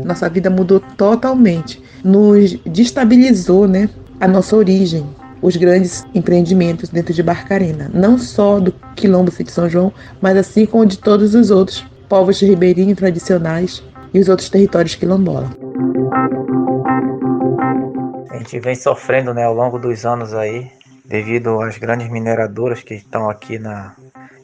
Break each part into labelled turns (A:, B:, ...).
A: Nossa vida mudou totalmente, nos destabilizou, né? A nossa origem, os grandes empreendimentos dentro de Barcarena, não só do Quilombo Sítio São João, mas assim como de todos os outros povos ribeirinhos tradicionais e os outros territórios quilombola.
B: A gente vem sofrendo, né, ao longo dos anos aí, devido às grandes mineradoras que estão aqui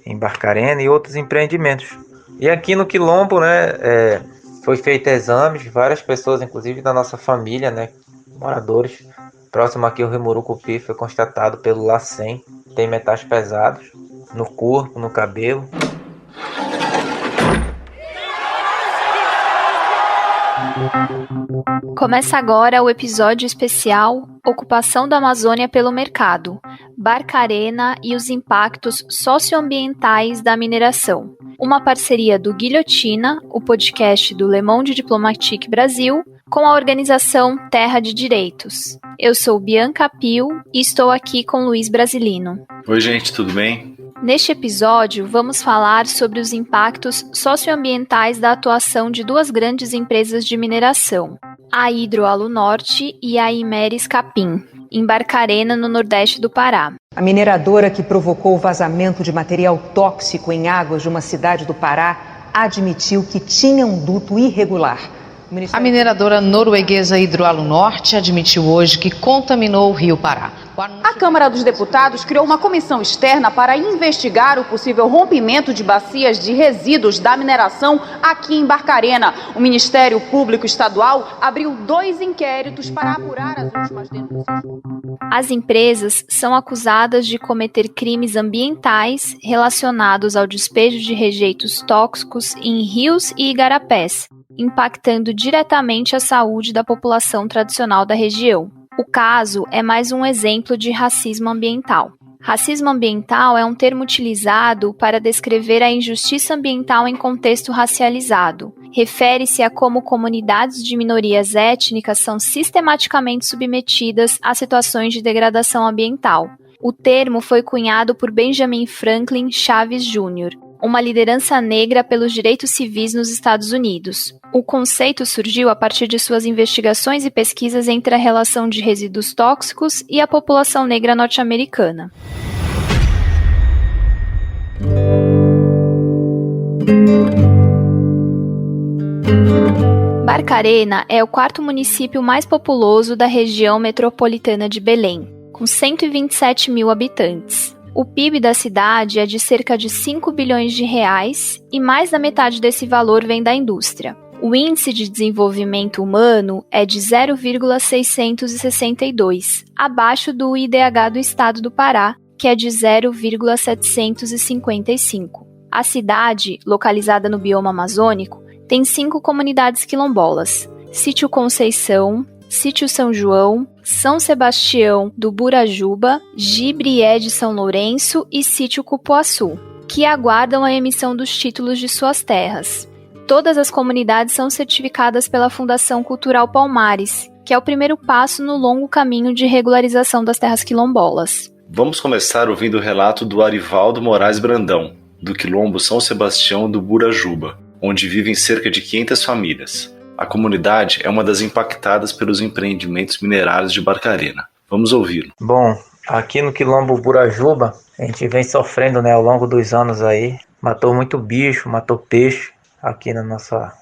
B: em Barcarena e outros empreendimentos. E aqui no Quilombo, né, foi feito exames, várias pessoas, inclusive da nossa família, né, moradores, próximo aqui ao Rio Murucupi, foi constatado pelo LACEN, tem metais pesados no corpo, no cabelo.
C: Começa agora o episódio especial Ocupação da Amazônia pelo Mercado, Barcarena e os impactos socioambientais da mineração. Uma parceria do Guilhotina, o podcast do Le Monde Diplomatique Brasil, com a organização Terra de Direitos. Eu sou Bianca Pio e estou aqui com Luiz Brasilino.
D: Oi, gente, tudo bem?
C: Neste episódio, vamos falar sobre os impactos socioambientais da atuação de duas grandes empresas de mineração, a Hidroalunorte e a Imeris Capim, em Barcarena, no nordeste do Pará.
E: A mineradora que provocou o vazamento de material tóxico em águas de uma cidade do Pará admitiu que tinha um duto irregular.
F: A mineradora norueguesa Hidroalunorte admitiu hoje que contaminou o rio Pará.
G: A Câmara dos Deputados criou uma comissão externa para investigar o possível rompimento de bacias de resíduos da mineração aqui em Barcarena. O Ministério Público Estadual abriu 2 inquéritos para apurar as últimas denúncias.
C: As empresas são acusadas de cometer crimes ambientais relacionados ao despejo de rejeitos tóxicos em rios e igarapés, impactando diretamente a saúde da população tradicional da região. O caso é mais um exemplo de racismo ambiental. Racismo ambiental é um termo utilizado para descrever a injustiça ambiental em contexto racializado. Refere-se a como comunidades de minorias étnicas são sistematicamente submetidas a situações de degradação ambiental. O termo foi cunhado por Benjamin Franklin Chaves Jr., uma liderança negra pelos direitos civis nos Estados Unidos. O conceito surgiu a partir de suas investigações e pesquisas entre a relação de resíduos tóxicos e a população negra norte-americana. Barcarena é o 4º município mais populoso da região metropolitana de Belém, com 127 mil habitantes. O PIB da cidade é de cerca de 5 bilhões de reais e mais da metade desse valor vem da indústria. O índice de desenvolvimento humano é de 0,662, abaixo do IDH do estado do Pará, que é de 0,755. A cidade, localizada no bioma amazônico, tem 5 comunidades quilombolas: Sítio Conceição, Sítio São João, São Sebastião do Burajuba, Gibrié de São Lourenço e Sítio Cupuaçu, que aguardam a emissão dos títulos de suas terras. Todas as comunidades são certificadas pela Fundação Cultural Palmares, que é o primeiro passo no longo caminho de regularização das terras quilombolas.
D: Vamos começar ouvindo o relato do Arivaldo Moraes Brandão, do Quilombo São Sebastião do Burajuba, onde vivem cerca de 500 famílias. A comunidade é uma das impactadas pelos empreendimentos minerários de Barcarena. Vamos ouvi-lo.
B: Bom, aqui no Quilombo Burajuba, a gente vem sofrendo, né, ao longo dos anos aí. Matou muito bicho, matou peixe aqui na nossa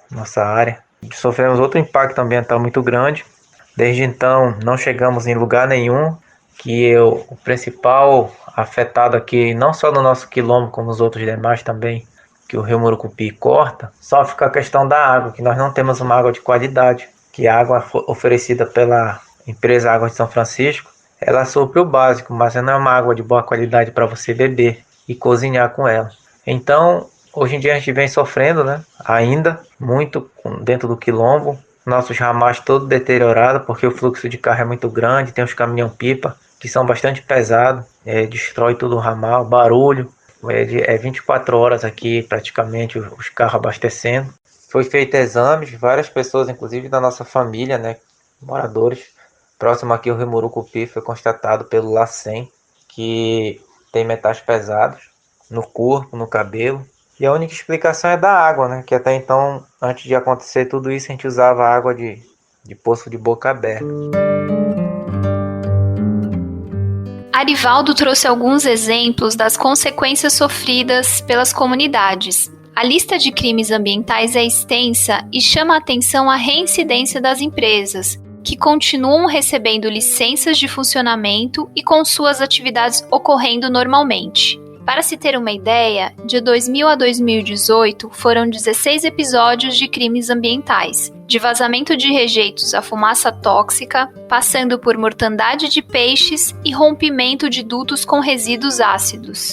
B: área. Sofremos outro impacto ambiental muito grande. Desde então, não chegamos em lugar nenhum. Que o principal afetado aqui, não só no nosso quilombo, como os outros demais também, que o Rio Murucupi corta, só fica a questão da água, que nós não temos uma água de qualidade, que a água oferecida pela empresa Água de São Francisco, ela supre o básico, mas não é uma água de boa qualidade para você beber e cozinhar com ela. Então, hoje em dia a gente vem sofrendo, né, ainda muito dentro do quilombo, nossos ramais todos deteriorados, porque o fluxo de carro é muito grande, tem os caminhão-pipa, que são bastante pesados, destrói todo o ramal, barulho. É 24 horas aqui praticamente os carros abastecendo. Foi feito exames, várias pessoas, inclusive da nossa família, né, moradores, próximo aqui ao Rio Murucupi, foi constatado pelo LACEN que tem metais pesados no corpo, no cabelo. E a única explicação é da água, né? Que até então, antes de acontecer tudo isso, a gente usava água de poço de boca aberta.
C: Arivaldo trouxe alguns exemplos das consequências sofridas pelas comunidades. A lista de crimes ambientais é extensa e chama a atenção a reincidência das empresas, que continuam recebendo licenças de funcionamento e com suas atividades ocorrendo normalmente. Para se ter uma ideia, de 2000 a 2018 foram 16 episódios de crimes ambientais, de vazamento de rejeitos a fumaça tóxica, passando por mortandade de peixes e rompimento de dutos com resíduos ácidos.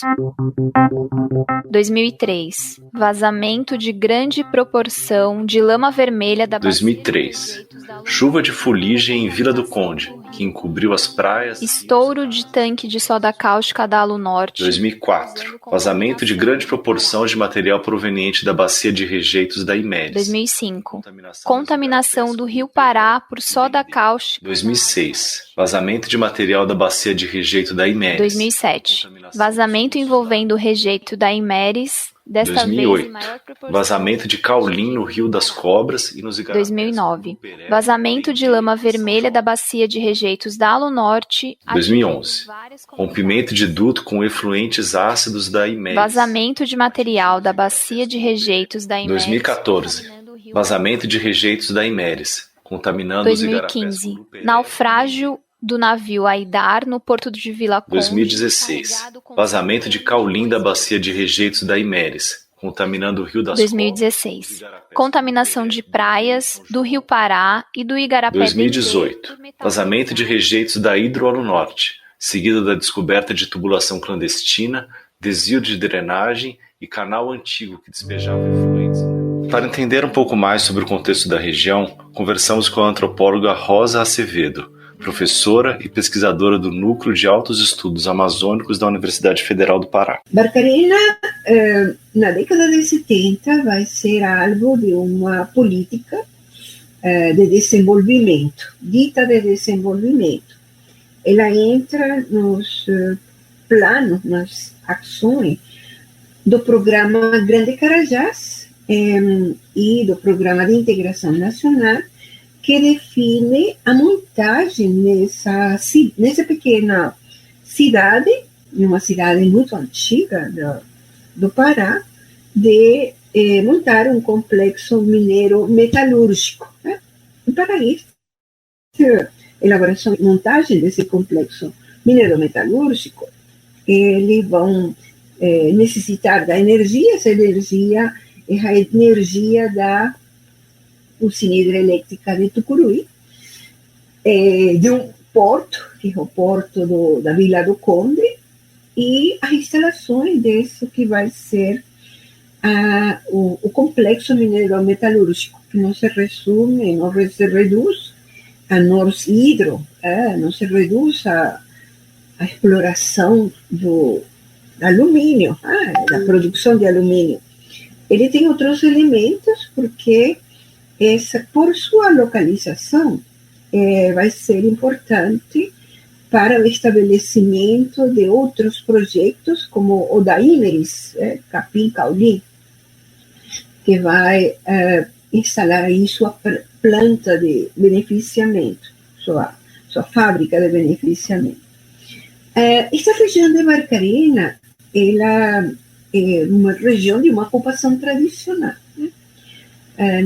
C: 2003. Vazamento de grande proporção de lama vermelha da
D: 2003. Chuva de fuligem em Vila do Conde, que encobriu as praias.
C: Estouro de tanque de soda cáustica da Alunorte.
D: 2004. Vazamento de grande proporção de material proveniente da bacia de rejeitos da Imeres.
C: 2005. Contaminação do Rio Pará por soda cáustica.
D: 2006. Vazamento de material da bacia de rejeito da Imeres.
C: 2007. Vazamento envolvendo o rejeito da Imeres. Desta
D: 2008.
C: vez,
D: Vazamento de caulim no Rio das Cobras e nos igarapés.
C: 2009. Vazamento de lama vermelha da bacia de rejeitos da Alunorte.
D: 2011. Rompimento de duto com efluentes ácidos da Imeres.
C: Vazamento de material da bacia de rejeitos da Imeres.
D: 2014. Vazamento de rejeitos da Imeres, contaminando os igarapés.
C: 2015. Naufrágio do navio Aidar no porto de Vila Conde.
D: 2016. Vazamento de caulim da bacia de rejeitos da Imeres, contaminando o Rio das
C: 2016. Contaminação de praias do Rio Pará e do Igarapé.
D: 2018. Vazamento de rejeitos da Hidroalunorte, seguido da descoberta de tubulação clandestina, desvio de drenagem e canal antigo que despejava efluentes. Para entender um pouco mais sobre o contexto da região, conversamos com a antropóloga Rosa Acevedo, professora e pesquisadora do Núcleo de Altos Estudos Amazônicos da Universidade Federal do Pará.
H: Barcarena, na década de 70, vai ser alvo de uma política de desenvolvimento, dita de desenvolvimento. Ela entra nos planos, nas ações do programa Grande Carajás e do Programa de Integração Nacional, que define a montagem nessa pequena cidade, uma cidade muito antiga do Pará, de montar um complexo mineiro-metalúrgico. Né? E para isso, elaboração e montagem desse complexo mineiro-metalúrgico, eles vão necessitar da energia, essa energia é a energia da usina hidrelétrica de Tucuruí, de um porto, que é o porto da Vila do Conde, e as instalações desse que vai ser o complexo mineiro-metalúrgico, que não se resume, não se reduz a Norsk Hydro, não se reduz a exploração do alumínio, da produção de alumínio. Ele tem outros elementos, porque por sua localização, vai ser importante para o estabelecimento de outros projetos, como o da Imeres, Capim Caulim, que vai instalar aí sua planta de beneficiamento, sua fábrica de beneficiamento. Esta região de Barcarena, ela é uma região de uma ocupação tradicional.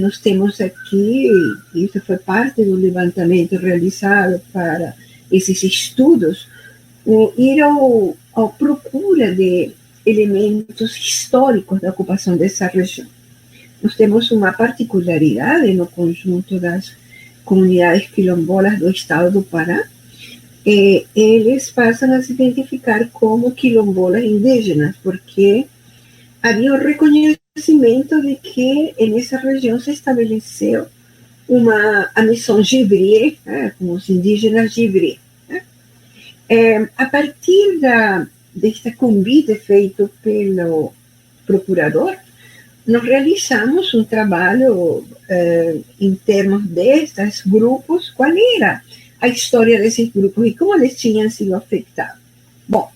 H: Nós temos aqui, isso foi parte do levantamento realizado para esses estudos, ir à procura de elementos históricos da ocupação dessa região. Nós temos uma particularidade no conjunto das comunidades quilombolas do estado do Pará. Eles passam a se identificar como quilombolas indígenas, porque havia um reconhecimento de que nessa região se estabeleceu a missão Givrie, como os indígenas Givrie. A partir deste convite feito pelo procurador, nós realizamos um trabalho em termos destes grupos, qual era a história desses grupos e como eles tinham sido afetados. Bom,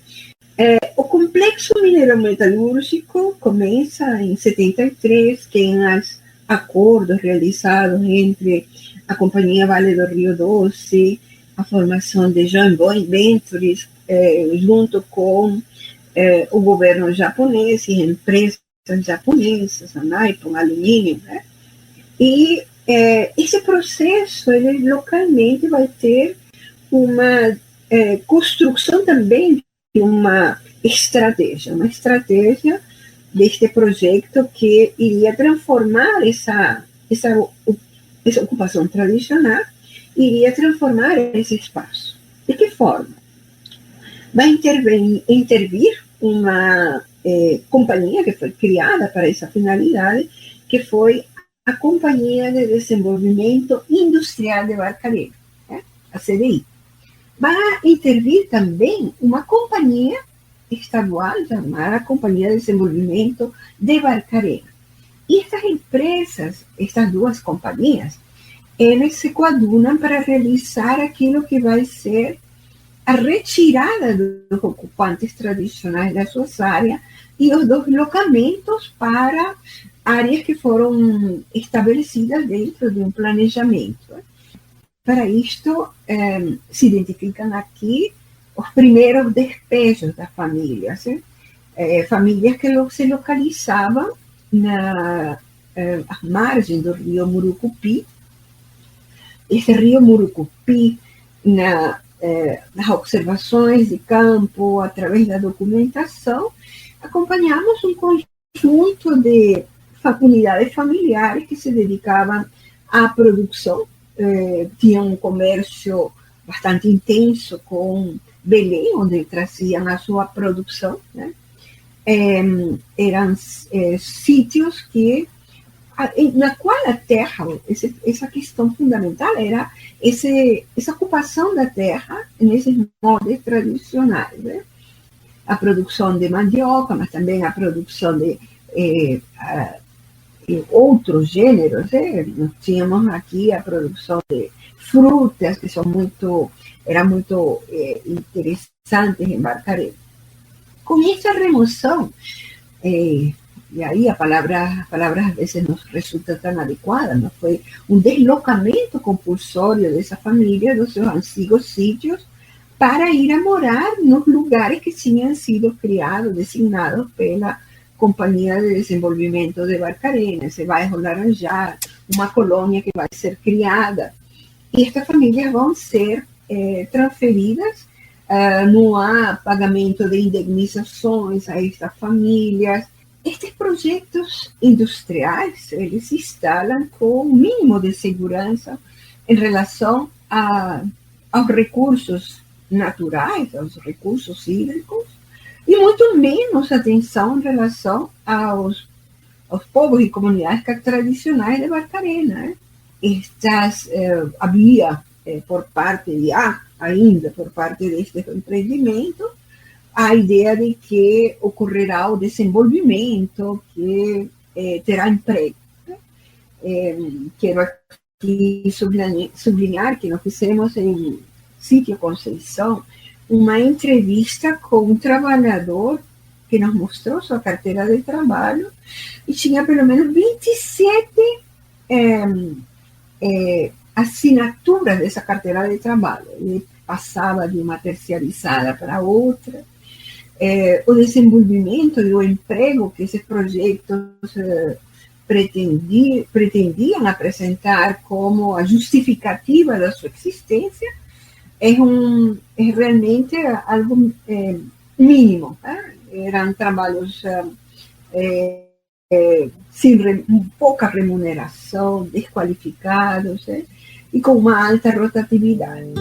H: O complexo minerometalúrgico começa em 73, tem os acordos realizados entre a Companhia Vale do Rio Doce, a formação de joint ventures, junto com o governo japonês e empresas japonesas, a Nippon Alumínio, né? E esse processo, ele localmente vai ter uma construção também de uma estratégia deste projeto que iria transformar essa ocupação tradicional, iria transformar esse espaço. De que forma? Vai intervir uma companhia que foi criada para essa finalidade, que foi a Companhia de Desenvolvimento Industrial de Barcarena, né? A CDI. Vai intervir também uma companhia estadual chamada Companhia de Desenvolvimento de Barcarena. E estas empresas, estas duas companhias, elas se coadunam para realizar aquilo que vai ser a retirada dos ocupantes tradicionais das suas áreas e os deslocamentos para áreas que foram estabelecidas dentro de um planejamento. Para isto, se identificam aqui os primeiros despejos das famílias, famílias que se localizavam às margens do rio Murucupi. Esse rio Murucupi, nas observações de campo, através da documentação, acompanhamos um conjunto de unidades familiares que se dedicavam à produção, tinham um comércio bastante intenso com Belém, onde traziam a sua produção, né? Eram sítios que na qual a terra, essa questão fundamental era essa ocupação da terra nesses modos tradicionais, né? A produção de mandioca, mas também a produção de outros gêneros, né? Nós tínhamos aqui a produção de frutas, que eram muito interessantes em Barcarena. Com essa remoção, e aí a palavra às vezes não resulta tão adequada, não foi um deslocamento compulsório dessa família dos seus antigos sítios para ir a morar nos lugares que tinham sido criados, designados pela Companhia de Desenvolvimento de Barcarena, esse bairro Laranjal, uma colônia que vai ser criada. E estas famílias vão ser transferidas, não há pagamento de indenizações a estas famílias. Estes projetos industriais, eles se instalam com o mínimo de segurança em relação aos recursos naturais, aos recursos hídricos, e muito menos atenção em relação aos povos e comunidades tradicionais de Barcarena. Havia, ainda por parte deste empreendimento, a ideia de que ocorrerá o desenvolvimento, que terá emprego. Quero aqui sublinhar que nós fizemos em Sítio Conceição uma entrevista com um trabalhador que nos mostrou sua carteira de trabalho e tinha pelo menos 27 assinaturas dessa carteira de trabalho. Ele passava de uma terciarizada para outra. O desenvolvimento e o emprego que esses projetos pretendiam apresentar como a justificativa da sua existência é realmente algo mínimo. Eram trabalhos sem pouca remuneração, desqualificados, e com uma alta rotatividade.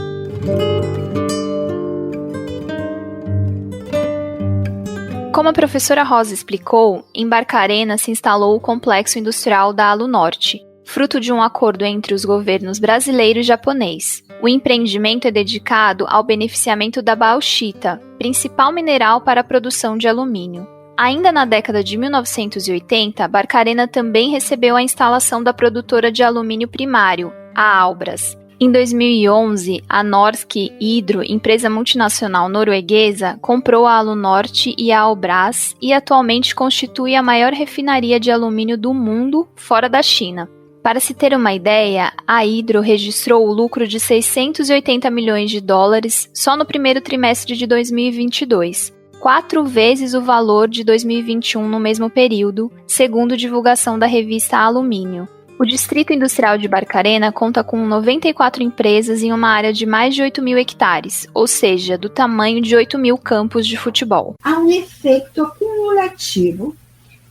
C: Como a professora Rosa explicou, em Barcarena se instalou o complexo industrial da Alunorte, fruto de um acordo entre os governos brasileiro e japonês. O empreendimento é dedicado ao beneficiamento da bauxita, principal mineral para a produção de alumínio. Ainda na década de 1980, Barcarena também recebeu a instalação da produtora de alumínio primário, a Albras. Em 2011, a Norsk Hydro, empresa multinacional norueguesa, comprou a Alunorte e a Albras e atualmente constitui a maior refinaria de alumínio do mundo, fora da China. Para se ter uma ideia, a Hydro registrou o lucro de 680 milhões de dólares só no primeiro trimestre de 2022, 4 vezes o valor de 2021 no mesmo período, segundo divulgação da revista Alumínio. O Distrito Industrial de Barcarena conta com 94 empresas em uma área de mais de 8 mil hectares, ou seja, do tamanho de 8 mil campos de futebol.
H: Há um efeito acumulativo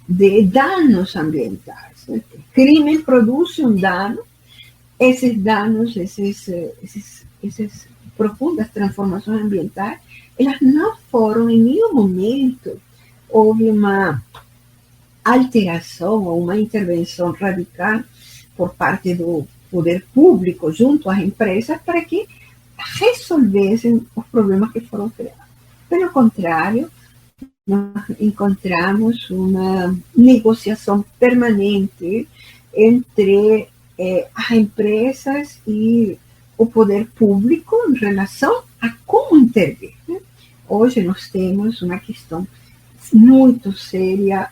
H: de danos ambientais. O crime produz um dano, esses danos, essas profundas transformações ambientais, elas não foram em nenhum momento, houve uma alteração ou uma intervenção radical por parte do poder público junto às empresas para que resolvessem os problemas que foram criados. Pelo contrário, nós encontramos uma negociação permanente entre as empresas e o poder público em relação a como intervir. Hoje nós temos uma questão muito séria,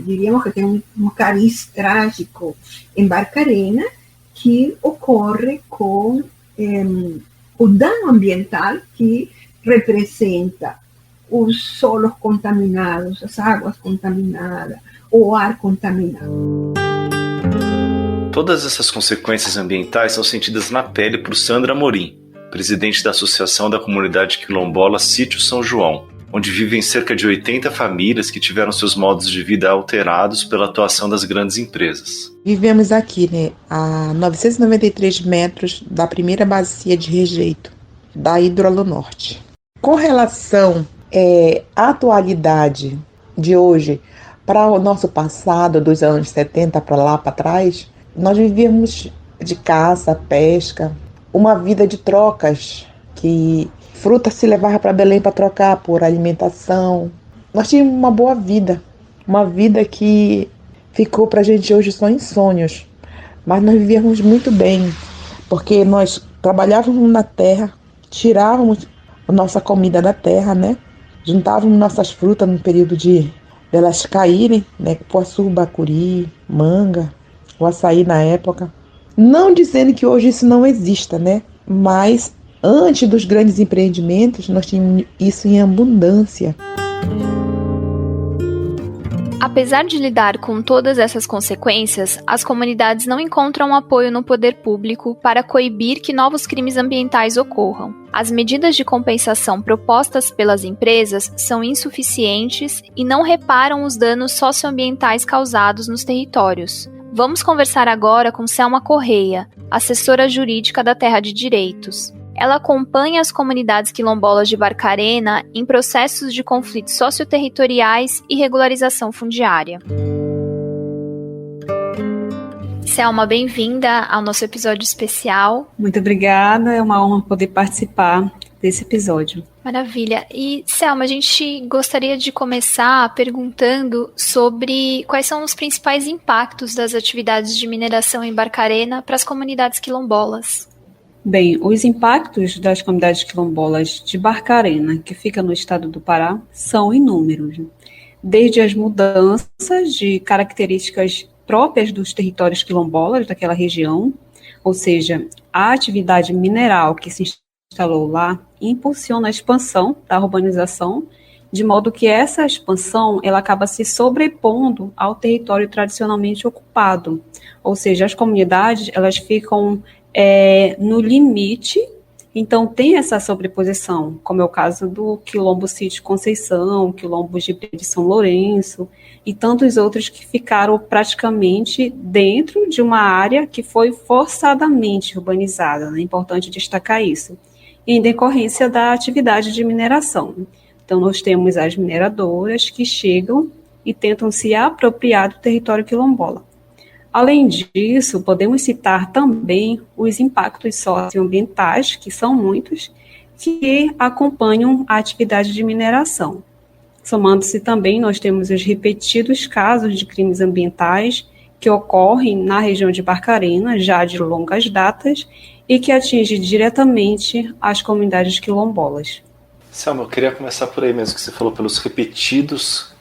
H: diríamos que tem um cariz trágico em Barcarena, que ocorre com o dano ambiental que representa os solos contaminados, as águas contaminadas, o ar contaminado.
D: Todas essas consequências ambientais são sentidas na pele por Sandra Amorim, presidente da Associação da Comunidade Quilombola Sítio São João, onde vivem cerca de 80 famílias que tiveram seus modos de vida alterados pela atuação das grandes empresas.
A: Vivemos aqui, a 993 metros da primeira bacia de rejeito da Hidroalunorte. Com relação à atualidade de hoje para o nosso passado, dos anos 70 para lá para trás, nós vivíamos de caça, pesca, uma vida de trocas, que fruta se levava para Belém para trocar por alimentação. Nós tínhamos uma boa vida, uma vida que ficou para a gente hoje só em sonhos, mas nós vivíamos muito bem, porque nós trabalhávamos na terra, tirávamos a nossa comida da terra, juntávamos nossas frutas no período de elas caírem, cupuaçu, bacuri, manga, o açaí na época. Não dizendo que hoje isso não exista, mas antes dos grandes empreendimentos, nós tínhamos isso em abundância.
C: Apesar de lidar com todas essas consequências, as comunidades não encontram apoio no poder público para coibir que novos crimes ambientais ocorram. As medidas de compensação propostas pelas empresas são insuficientes e não reparam os danos socioambientais causados nos territórios. Vamos conversar agora com Selma Correia, assessora jurídica da Terra de Direitos. Ela acompanha as comunidades quilombolas de Barcarena em processos de conflitos socioterritoriais e regularização fundiária. Selma, bem-vinda ao nosso episódio especial.
I: Muito obrigada, é uma honra poder participar desse episódio.
C: Maravilha. E, Selma, a gente gostaria de começar perguntando sobre quais são os principais impactos das atividades de mineração em Barcarena para as comunidades quilombolas.
I: Bem, os impactos das comunidades quilombolas de Barcarena, que fica no estado do Pará, são inúmeros. Desde as mudanças de características próprias dos territórios quilombolas daquela região, ou seja, a atividade mineral que se instalou lá impulsiona a expansão da urbanização, de modo que essa expansão ela acaba se sobrepondo ao território tradicionalmente ocupado, ou seja, as comunidades elas ficam no limite, então tem essa sobreposição, como é o caso do Quilombo Sítio Conceição, Quilombo de São Lourenço e tantos outros que ficaram praticamente dentro de uma área que foi forçadamente urbanizada, é importante destacar isso, em decorrência da atividade de mineração. Então nós temos as mineradoras que chegam e tentam se apropriar do território quilombola. Além disso, podemos citar também os impactos socioambientais, que são muitos, que acompanham a atividade de mineração. Somando-se também, nós temos os repetidos casos de crimes ambientais que ocorre na região de Barcarena, já de longas datas, e que atinge diretamente as comunidades quilombolas.
D: Selma, eu queria começar por aí mesmo, que você falou pelos repetidos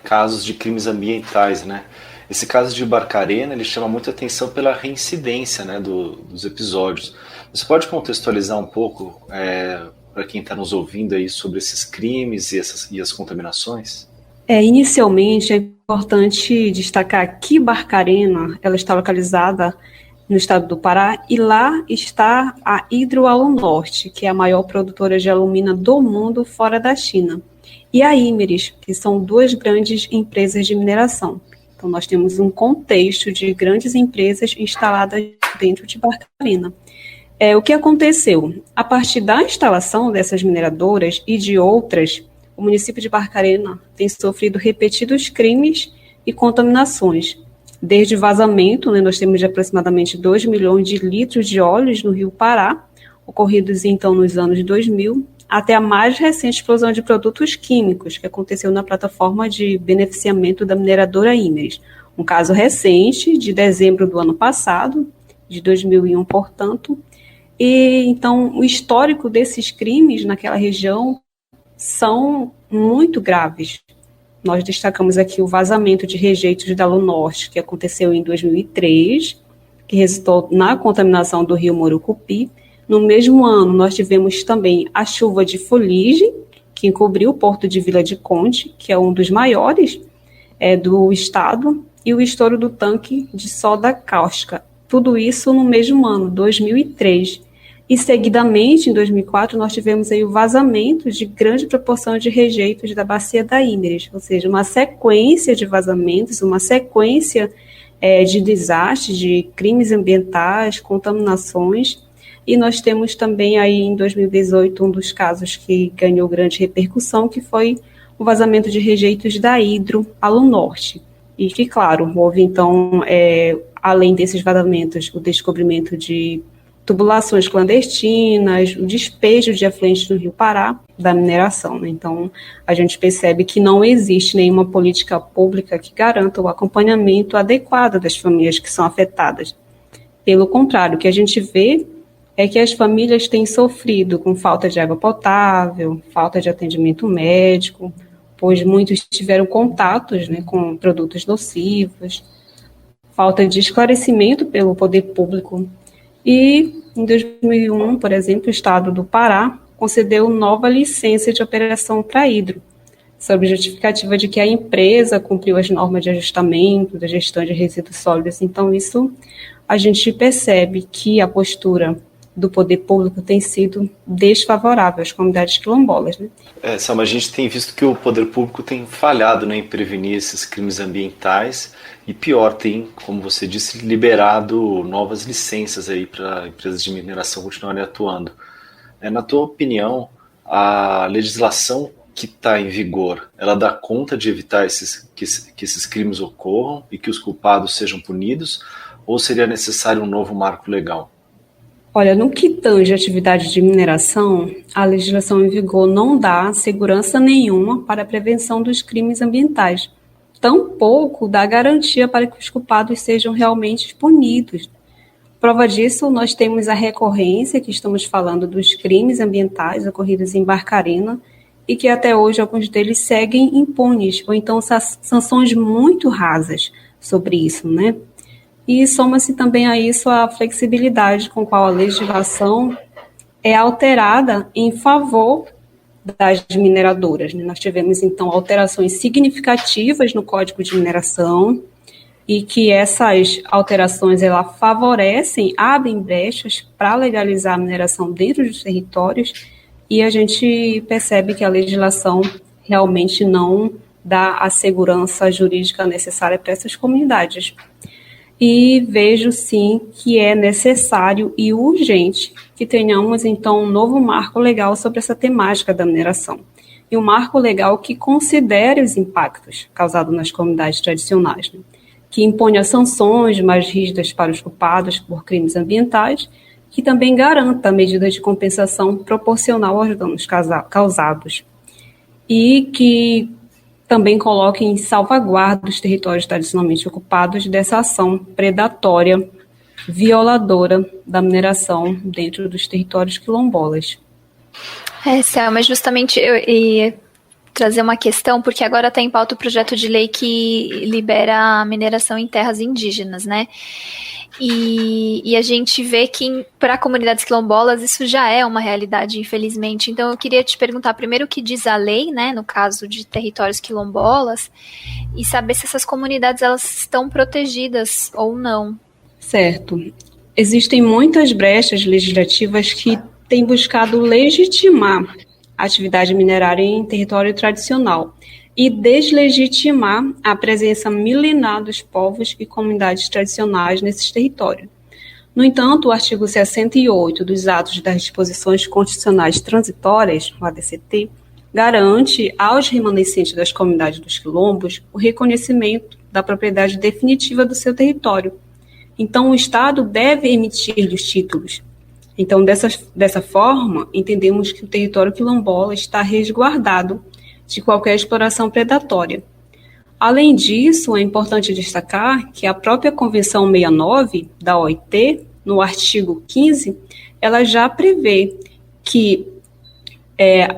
D: casos de crimes ambientais, né? Esse caso de Barcarena, ele chama muita atenção pela reincidência, né, dos episódios. Você pode contextualizar um pouco para quem está nos ouvindo aí sobre esses crimes e as contaminações?
I: Inicialmente, é importante destacar que Barcarena ela está localizada no estado do Pará, e lá está a Hidroalunorte, que é a maior produtora de alumina do mundo fora da China, e a Imerys, que são duas grandes empresas de mineração. Então, nós temos um contexto de grandes empresas instaladas dentro de Barcarena. O que aconteceu? A partir da instalação dessas mineradoras e de outras, o município de Barcarena tem sofrido repetidos crimes e contaminações. Desde vazamento, né, nós temos de aproximadamente 2 milhões de litros de óleos no Rio Pará, ocorridos então nos anos 2000, até a mais recente explosão de produtos químicos, que aconteceu na plataforma de beneficiamento da mineradora Imerys. Um caso recente, de dezembro do ano passado, de 2001, portanto. E então, o histórico desses crimes naquela região são muito graves. Nós destacamos aqui o vazamento de rejeitos da Alunorte, que aconteceu em 2003, que resultou na contaminação do rio Murucupi. No mesmo ano, nós tivemos também a chuva de fuligem, que encobriu o porto de Vila de Conde, que é um dos maiores do estado, e o estouro do tanque de soda cáustica. Tudo isso no mesmo ano, 2003. E, seguidamente, em 2004, nós tivemos aí o vazamento de grande proporção de rejeitos da bacia da Imerys, ou seja, uma sequência de vazamentos, uma sequência de desastres, de crimes ambientais, contaminações. E nós temos também aí em 2018 um dos casos que ganhou grande repercussão, que foi o vazamento de rejeitos da Hidroalunorte. E que, claro, houve então, além desses vazamentos, o descobrimento de tubulações clandestinas, o despejo de afluentes do Rio Pará, da mineração, né? Então, a gente percebe que não existe nenhuma política pública que garanta o acompanhamento adequado das famílias que são afetadas. Pelo contrário, o que a gente vê é que as famílias têm sofrido com falta de água potável, falta de atendimento médico, pois muitos tiveram contatos, né, com produtos nocivos, falta de esclarecimento pelo poder público. E, em 2001, por exemplo, o Estado do Pará concedeu nova licença de operação para a Hidro, sob justificativa de que a empresa cumpriu as normas de ajustamento da gestão de resíduos sólidos. Então, isso a gente percebe que a postura do poder público tem sido desfavorável às comunidades quilombolas, né?
D: Selma, a gente tem visto que o poder público tem falhado, né, em prevenir esses crimes ambientais e, pior, tem, como você disse, liberado novas licenças aí para empresas de mineração continuarem atuando. Na tua opinião, a legislação que está em vigor, ela dá conta de evitar que esses crimes ocorram e que os culpados sejam punidos, ou seria necessário um novo marco legal?
I: Olha, no que tange a atividade de mineração, a legislação em vigor não dá segurança nenhuma para a prevenção dos crimes ambientais. Tampouco dá garantia para que os culpados sejam realmente punidos. Prova disso, nós temos a recorrência, que estamos falando dos crimes ambientais ocorridos em Barcarena, e que até hoje alguns deles seguem impunes, ou então sanções muito rasas sobre isso, né? E soma-se também a isso a flexibilidade com qual a legislação é alterada em favor das mineradoras, né? Nós tivemos, então, alterações significativas no Código de Mineração e que essas alterações favorecem, abrem brechas para legalizar a mineração dentro dos territórios, e a gente percebe que a legislação realmente não dá a segurança jurídica necessária para essas comunidades. E vejo, sim, que é necessário e urgente que tenhamos, então, um novo marco legal sobre essa temática da mineração. E um marco legal que considere os impactos causados nas comunidades tradicionais, né? Que imponha sanções mais rígidas para os culpados por crimes ambientais, que também garanta medidas de compensação proporcional aos danos causados. E que também coloca em salvaguarda os territórios tradicionalmente ocupados dessa ação predatória, violadora da mineração dentro dos territórios quilombolas.
C: Selma, justamente eu ia trazer uma questão, porque agora está em pauta o projeto de lei que libera a mineração em terras indígenas, né? E a gente vê que para comunidades quilombolas isso já é uma realidade, infelizmente. Então eu queria te perguntar primeiro o que diz a lei, né, no caso de territórios quilombolas, e saber se essas comunidades elas estão protegidas ou não.
I: Certo. Existem muitas brechas legislativas que têm buscado legitimar a atividade minerária em território tradicional e deslegitimar a presença milenar dos povos e comunidades tradicionais nesses territórios. No entanto, o artigo 68 dos Atos das Disposições Constitucionais Transitórias, o ADCT, garante aos remanescentes das comunidades dos quilombos o reconhecimento da propriedade definitiva do seu território. Então, o Estado deve emitir-lhe os títulos. Então, dessa forma, entendemos que o território quilombola está resguardado de qualquer exploração predatória. Além disso, é importante destacar que a própria Convenção 69 da OIT, no artigo 15, ela já prevê que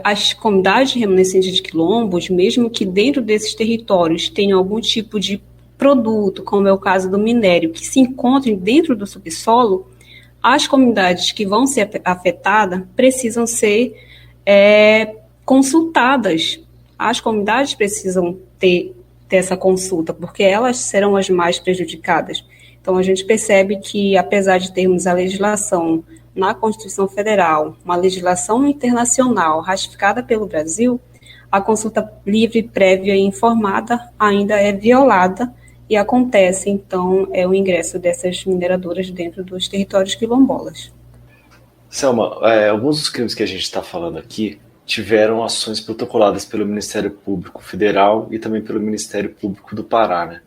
I: as comunidades remanescentes de quilombos, mesmo que dentro desses territórios tenham algum tipo de produto, como é o caso do minério, que se encontrem dentro do subsolo, as comunidades que vão ser afetadas precisam ser consultadas. As comunidades precisam ter essa consulta, porque elas serão as mais prejudicadas. Então, a gente percebe que, apesar de termos a legislação na Constituição Federal, uma legislação internacional ratificada pelo Brasil, a consulta livre, prévia e informada ainda é violada e acontece, então, o ingresso dessas mineradoras dentro dos territórios quilombolas.
D: Selma, alguns dos crimes que a gente está falando aqui tiveram ações protocoladas pelo Ministério Público Federal e também pelo Ministério Público do Pará, né?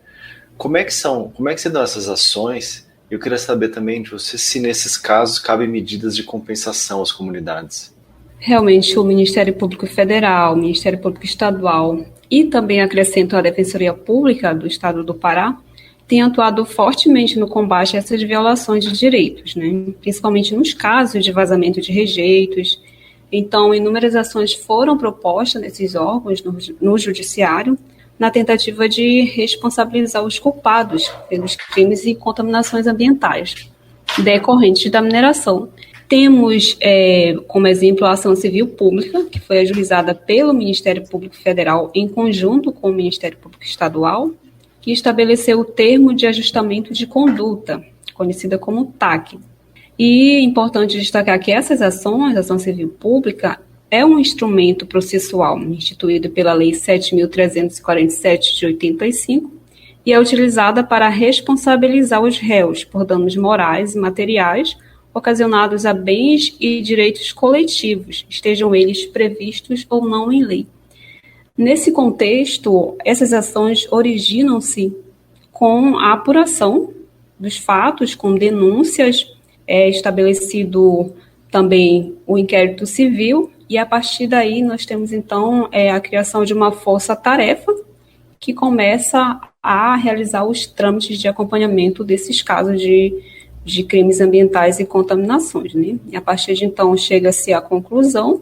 D: Como é que se dão essas ações? Eu queria saber também de você se nesses casos cabem medidas de compensação às comunidades.
I: Realmente, o Ministério Público Federal, o Ministério Público Estadual e também, acrescento, a Defensoria Pública do Estado do Pará, têm atuado fortemente no combate a essas violações de direitos, né? Principalmente nos casos de vazamento de rejeitos. Então, inúmeras ações foram propostas nesses órgãos no judiciário, na tentativa de responsabilizar os culpados pelos crimes e contaminações ambientais decorrentes da mineração. Temos, como exemplo, a ação civil pública, que foi ajuizada pelo Ministério Público Federal em conjunto com o Ministério Público Estadual, que estabeleceu o termo de ajustamento de conduta, conhecida como TAC. E é importante destacar que essas ações, a ação civil pública, é um instrumento processual instituído pela Lei 7.347 de 85 e é utilizada para responsabilizar os réus por danos morais e materiais ocasionados a bens e direitos coletivos, estejam eles previstos ou não em lei. Nesse contexto, essas ações originam-se com a apuração dos fatos, com denúncias, estabelecido também o inquérito civil, e a partir daí nós temos então a criação de uma força-tarefa que começa a realizar os trâmites de acompanhamento desses casos de crimes ambientais e contaminações, né? E a partir de então chega-se à conclusão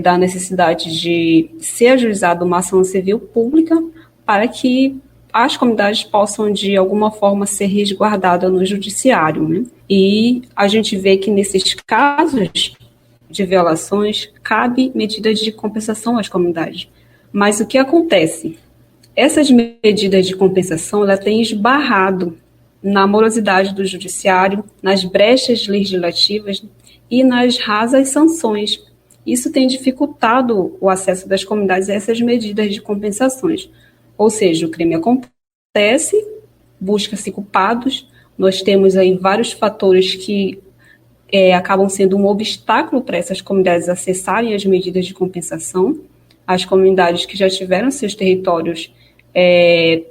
I: da necessidade de ser ajuizada uma ação civil pública para que as comunidades possam, de alguma forma, ser resguardadas no judiciário, né? E a gente vê que nesses casos de violações, cabe medidas de compensação às comunidades. Mas o que acontece? Essas medidas de compensação, ela tem esbarrado na morosidade do judiciário, nas brechas legislativas e nas rasas sanções. Isso tem dificultado o acesso das comunidades a essas medidas de compensações. Ou seja, o crime acontece, busca-se culpados, nós temos aí vários fatores que acabam sendo um obstáculo para essas comunidades acessarem as medidas de compensação. As comunidades que já tiveram seus territórios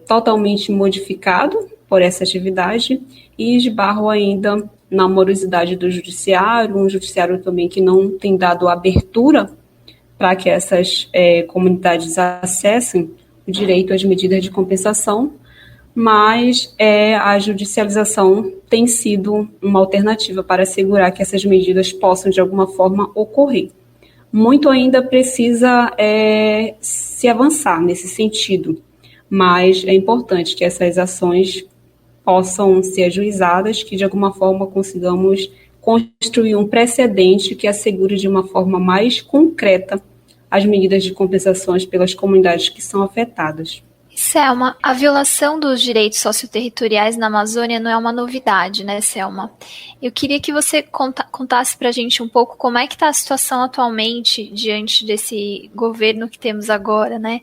I: totalmente modificados por essa atividade e esbarram ainda na morosidade do judiciário, um judiciário também que não tem dado abertura para que essas comunidades acessem o direito às medidas de compensação, mas a judicialização tem sido uma alternativa para assegurar que essas medidas possam, de alguma forma, ocorrer. Muito ainda precisa se avançar nesse sentido, mas é importante que essas ações possam ser ajuizadas, que de alguma forma consigamos construir um precedente que assegure de uma forma mais concreta as medidas de compensações pelas comunidades que são afetadas.
C: Selma, a violação dos direitos socioterritoriais na Amazônia não é uma novidade, né, Selma? Eu queria que você contasse para a gente um pouco como é que está a situação atualmente diante desse governo que temos agora, né?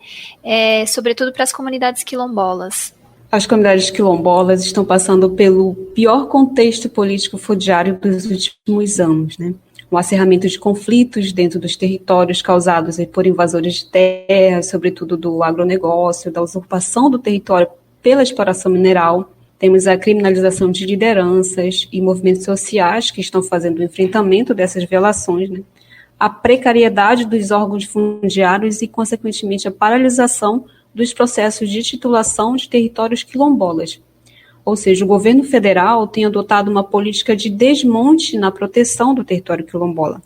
C: Sobretudo para as comunidades quilombolas.
I: As comunidades quilombolas estão passando pelo pior contexto político fundiário dos últimos anos, né? O acerramento de conflitos dentro dos territórios causados por invasores de terra, sobretudo do agronegócio, da usurpação do território pela exploração mineral. Temos a criminalização de lideranças e movimentos sociais que estão fazendo o enfrentamento dessas violações, né? A precariedade dos órgãos fundiários e, consequentemente, a paralisação dos processos de titulação de territórios quilombolas. Ou seja, o governo federal tem adotado uma política de desmonte na proteção do território quilombola,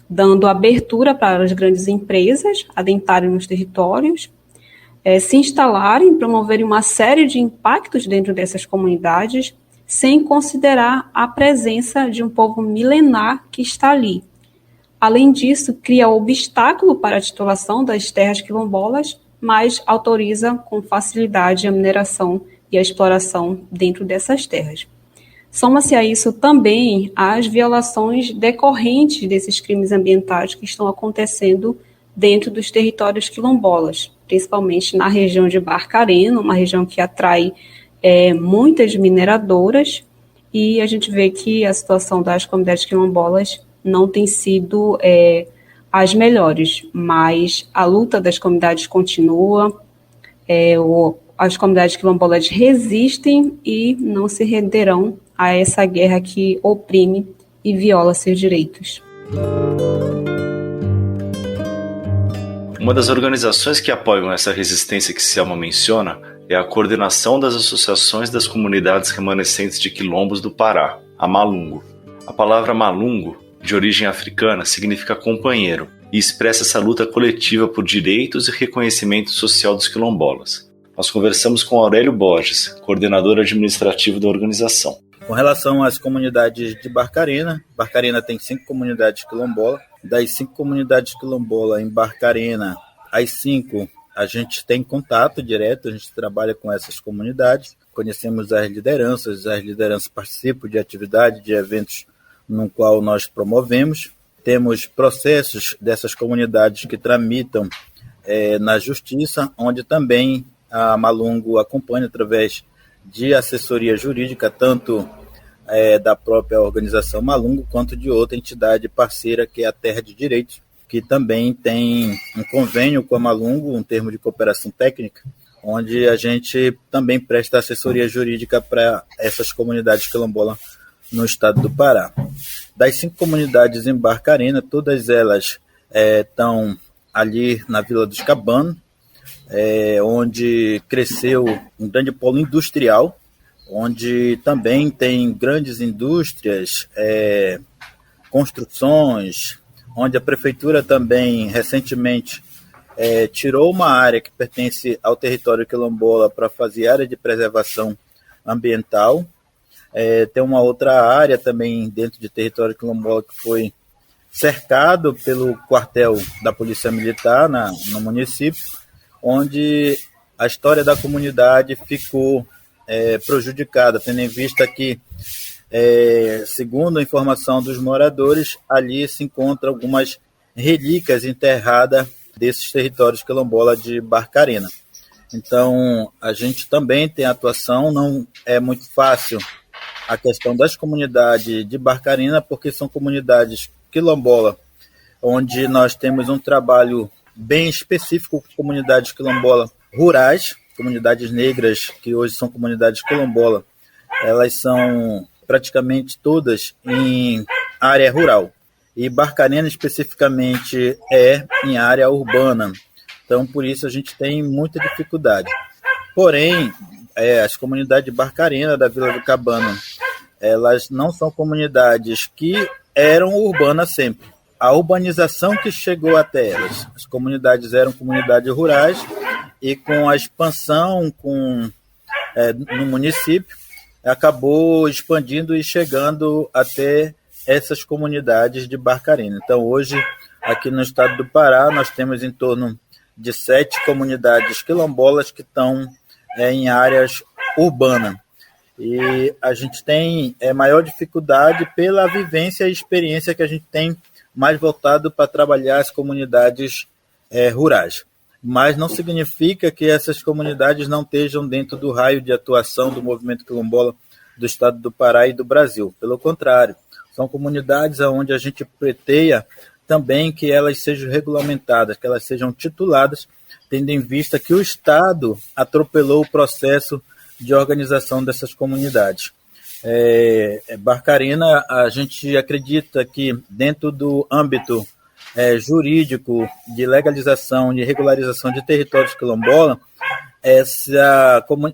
I: dando abertura para as grandes empresas adentrarem nos territórios, se instalarem, promoverem uma série de impactos dentro dessas comunidades, sem considerar a presença de um povo milenar que está ali. Além disso, cria obstáculo para a titulação das terras quilombolas, mas autoriza com facilidade a mineração e a exploração dentro dessas terras. Soma-se a isso também as violações decorrentes desses crimes ambientais que estão acontecendo dentro dos territórios quilombolas, principalmente na região de Barcarena, uma região que atrai muitas mineradoras, e a gente vê que a situação das comunidades quilombolas não tem sido as melhores, mas a luta das comunidades continua, as comunidades quilombolas resistem e não se renderão a essa guerra que oprime e viola seus direitos.
D: Uma das organizações que apoiam essa resistência que Selma menciona é a Coordenação das Associações das Comunidades Remanescentes de Quilombos do Pará, a Malungo. A palavra Malungo, de origem africana, significa companheiro e expressa essa luta coletiva por direitos e reconhecimento social dos quilombolas. Nós conversamos com Aurélio Borges, coordenador administrativo da organização.
J: Com relação às comunidades de Barcarena, Barcarena tem 5 comunidades quilombolas. Das 5 comunidades quilombolas em Barcarena, as 5 a gente tem contato direto, a gente trabalha com essas comunidades, conhecemos as lideranças participam de atividades, de eventos no qual nós promovemos. Temos processos dessas comunidades que tramitam na justiça, onde também a Malungo acompanha através de assessoria jurídica, tanto da própria organização Malungo, quanto de outra entidade parceira, que é a Terra de Direitos, que também tem um convênio com a Malungo, um termo de cooperação técnica, onde a gente também presta assessoria jurídica para essas comunidades quilombolas no estado do Pará. Das 5 comunidades em Barcarena, todas elas estão ali na Vila dos Cabanos, onde cresceu um grande polo industrial, onde também tem grandes indústrias, construções, onde a prefeitura também recentemente tirou uma área que pertence ao território quilombola para fazer área de preservação ambiental. Tem uma outra área também dentro de território quilombola que foi cercado pelo quartel da Polícia Militar no município, onde a história da comunidade ficou prejudicada, tendo em vista que, segundo a informação dos moradores, ali se encontram algumas relíquias enterradas desses territórios quilombola de Barcarena. Então, a gente também tem atuação, não é muito fácil a questão das comunidades de Barcarena, porque são comunidades quilombola, onde nós temos um trabalho bem específico com comunidades quilombola rurais, comunidades negras, que hoje são comunidades quilombola, elas são praticamente todas em área rural. e Barcarena especificamente é em área urbana. Então, por isso a gente tem muita dificuldade. Porém, as comunidades de Barcarena, da Vila do Cabana, elas não são comunidades que eram urbanas sempre. A urbanização que chegou até elas. As comunidades eram comunidades rurais e com a expansão no município, acabou expandindo e chegando até essas comunidades de Barcarena. Então, hoje, aqui no estado do Pará, nós temos em torno de 7 comunidades quilombolas que estão em áreas urbanas. E a gente tem maior dificuldade pela vivência e experiência que a gente tem mais voltado para trabalhar as comunidades rurais. Mas não significa que essas comunidades não estejam dentro do raio de atuação do movimento quilombola do estado do Pará e do Brasil. Pelo contrário, são comunidades onde a gente pleiteia também que elas sejam regulamentadas, que elas sejam tituladas, tendo em vista que o Estado atropelou o processo de organização dessas comunidades. Barcarena, a gente acredita que dentro do âmbito jurídico de legalização, de regularização de territórios quilombola,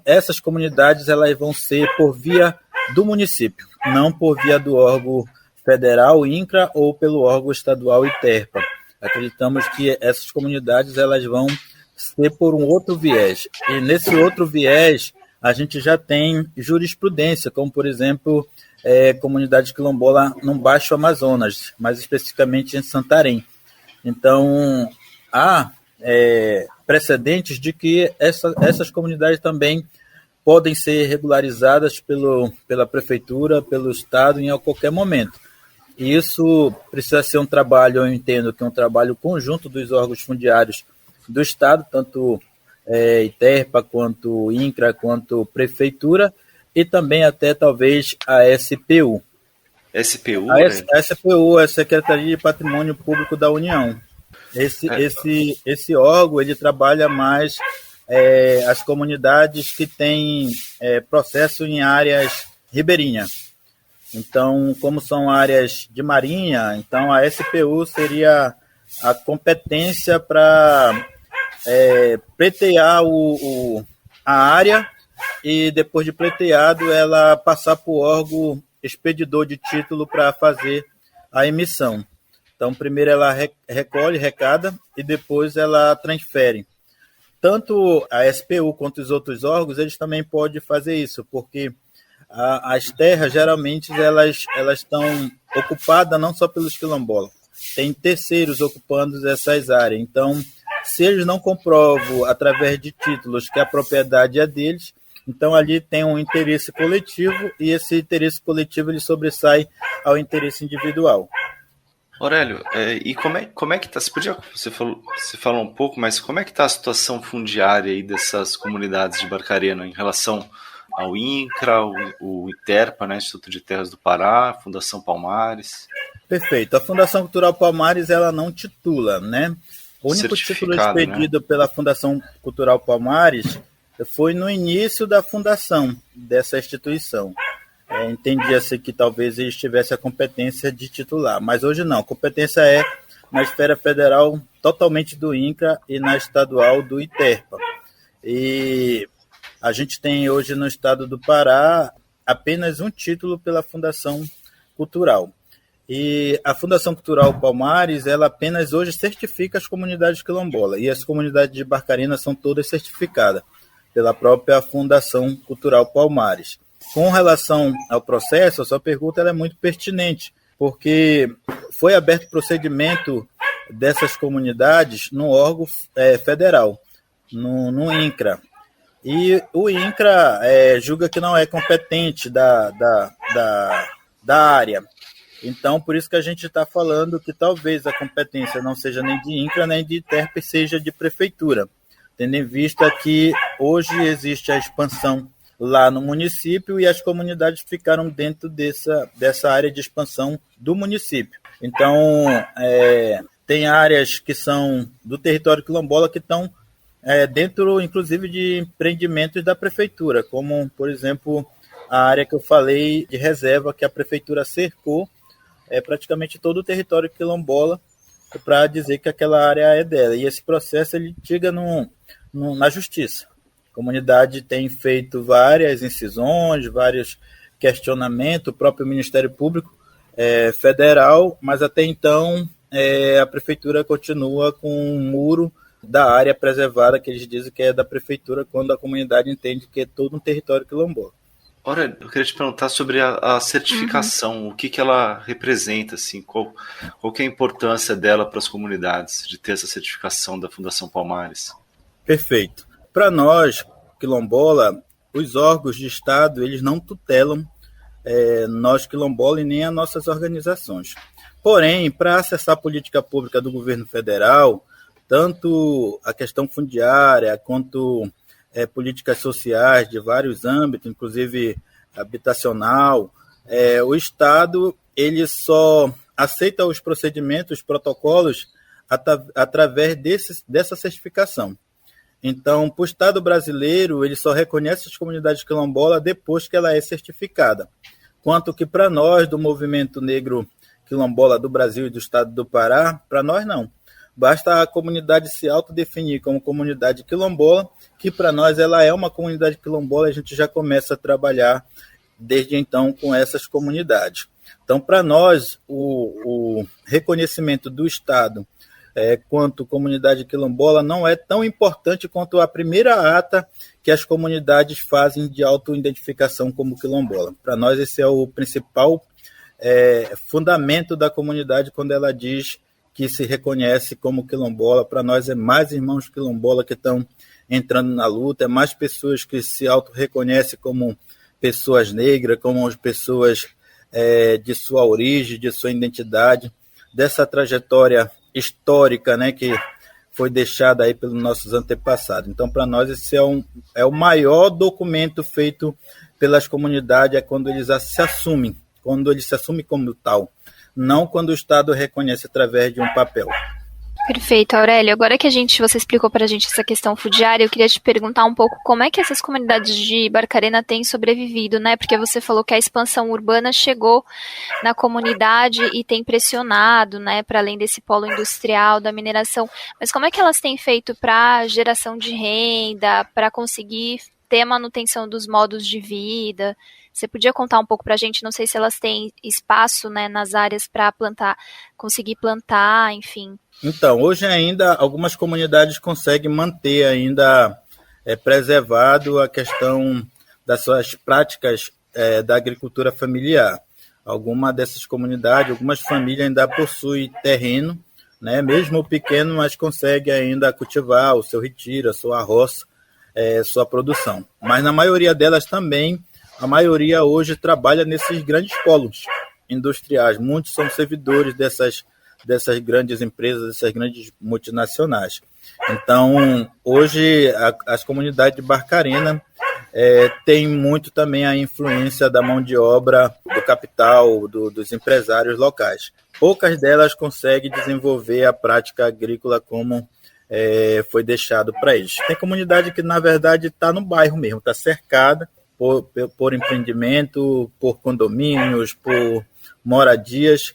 J: essas comunidades elas vão ser por via do município, não por via do órgão federal, INCRA, ou pelo órgão estadual, ITERPA. Acreditamos que essas comunidades elas vão ser por um outro viés. E nesse outro viés, a gente já tem jurisprudência, como, por exemplo, comunidade quilombola no Baixo Amazonas, mais especificamente em Santarém. Então, há precedentes de que essas comunidades também podem ser regularizadas pela prefeitura, pelo Estado, em qualquer momento. E isso precisa ser um trabalho, eu entendo que é um trabalho conjunto dos órgãos fundiários do Estado, tanto ITERPA, quanto INCRA, quanto Prefeitura, e também até talvez a SPU.
D: SPU?
J: A SPU é a Secretaria de Patrimônio Público da União. Esse órgão ele trabalha mais as comunidades que têm processo em áreas ribeirinhas. Então, como são áreas de marinha, então a SPU seria a competência para pleitear a área e, depois de pleiteado, ela passar para o órgão expedidor de título para fazer a emissão. Então, primeiro ela recolhe, recada, e depois ela transfere. Tanto a SPU quanto os outros órgãos, eles também podem fazer isso, porque as terras, geralmente, elas estão ocupadas não só pelos quilombolas, tem terceiros ocupando essas áreas. Então, se eles não comprovam, através de títulos, que a propriedade é deles, então ali tem um interesse coletivo, e esse interesse coletivo ele sobressai ao interesse individual.
D: Aurélio, e como é que está? Você falou um pouco, mas como é que está a situação fundiária aí dessas comunidades de Barcarena em relação ao INCRA, o ITERPA, né, Instituto de Terras do Pará, a Fundação Palmares? Perfeito. A Fundação Cultural Palmares ela não titula, né? O único título expedido, né, pela Fundação Cultural Palmares foi no início da fundação dessa instituição. Entendia-se que talvez eles tivessem a competência de titular, mas hoje não. A competência é na esfera federal totalmente do INCRA e na estadual do ITERPA. E a gente tem hoje no estado do Pará apenas um título pela Fundação Cultural. E a Fundação Cultural Palmares, ela apenas hoje certifica as comunidades quilombolas. E as comunidades de Barcarena são todas certificadas pela própria Fundação Cultural Palmares. Com relação ao processo, a sua pergunta ela é muito pertinente, porque foi aberto procedimento dessas comunidades no órgão federal, no INCRA. E o INCRA julga que não é competente da área. Então, por isso que a gente está falando que talvez a competência não seja nem de INCRA, nem de ITERPA, seja de prefeitura, tendo em vista que hoje existe a expansão lá no município e as comunidades ficaram dentro dessa área de expansão do município. Então, tem áreas que são do território quilombola que estão dentro, inclusive, de empreendimentos da prefeitura, como, por exemplo, a área que eu falei de reserva que a prefeitura cercou
J: praticamente todo o território quilombola para dizer que aquela área é dela. E esse processo ele chega na justiça. A comunidade tem feito várias incisões, vários questionamentos, o próprio Ministério Público Federal, mas até então a prefeitura continua com um muro da área preservada, que eles dizem que é da prefeitura, quando a comunidade entende que é todo um território quilombola.
D: Ora, eu queria te perguntar sobre a certificação, o que ela representa, assim, qual que é a importância dela para as comunidades, de ter essa certificação da Fundação Palmares?
J: Perfeito. Para nós, quilombola, os órgãos de Estado, eles não tutelam nós quilombola e nem as nossas organizações. Porém, para acessar a política pública do governo federal, tanto a questão fundiária quanto políticas sociais de vários âmbitos, inclusive habitacional, o Estado ele só aceita os procedimentos, os protocolos, através dessa certificação. Então, para o Estado brasileiro, ele só reconhece as comunidades quilombolas depois que ela é certificada. Quanto que para nós, do movimento negro quilombola do Brasil e do Estado do Pará, para nós não. Basta a comunidade se autodefinir como comunidade quilombola, que para nós ela é uma comunidade quilombola, a gente já começa a trabalhar desde então com essas comunidades. Então, para nós, o reconhecimento do Estado quanto comunidade quilombola não é tão importante quanto a primeira ata que as comunidades fazem de autoidentificação como quilombola. Para nós, esse é o principal fundamento da comunidade quando ela diz que se reconhece como quilombola. Para nós é mais irmãos quilombola que estão entrando na luta, é mais pessoas que se auto-reconhecem como pessoas negras, como as pessoas de sua origem, de sua identidade, dessa trajetória histórica, né, que foi deixada aí pelos nossos antepassados. Então, para nós, esse é o maior documento feito pelas comunidades, quando eles se assumem como tal, não quando o Estado reconhece através de um papel.
C: Perfeito, Aurélio. Agora que você explicou para a gente essa questão fundiária, eu queria te perguntar um pouco como é que essas comunidades de Barcarena têm sobrevivido, né? Porque você falou que a expansão urbana chegou na comunidade e tem pressionado, né, para além desse polo industrial, da mineração. Mas como é que elas têm feito para geração de renda, para conseguir ter manutenção dos modos de vida? Você podia contar um pouco para a gente? Não sei se elas têm espaço, né, nas áreas para conseguir plantar, enfim.
J: Então, hoje ainda algumas comunidades conseguem manter ainda preservado a questão das suas práticas da agricultura familiar. Alguma dessas comunidades, algumas famílias ainda possuem terreno, né, mesmo pequeno, mas consegue ainda cultivar o seu retiro, a sua roça, sua produção. Mas na maioria delas também, a maioria hoje trabalha nesses grandes polos industriais. Muitos são servidores dessas grandes empresas, dessas grandes multinacionais. Então, hoje, as comunidades de Barcarena têm muito também a influência da mão de obra, do capital, dos empresários locais. Poucas delas conseguem desenvolver a prática agrícola como foi deixado para eles. Tem comunidade que, na verdade, está no bairro mesmo, está cercada por empreendimento, por condomínios, por moradias.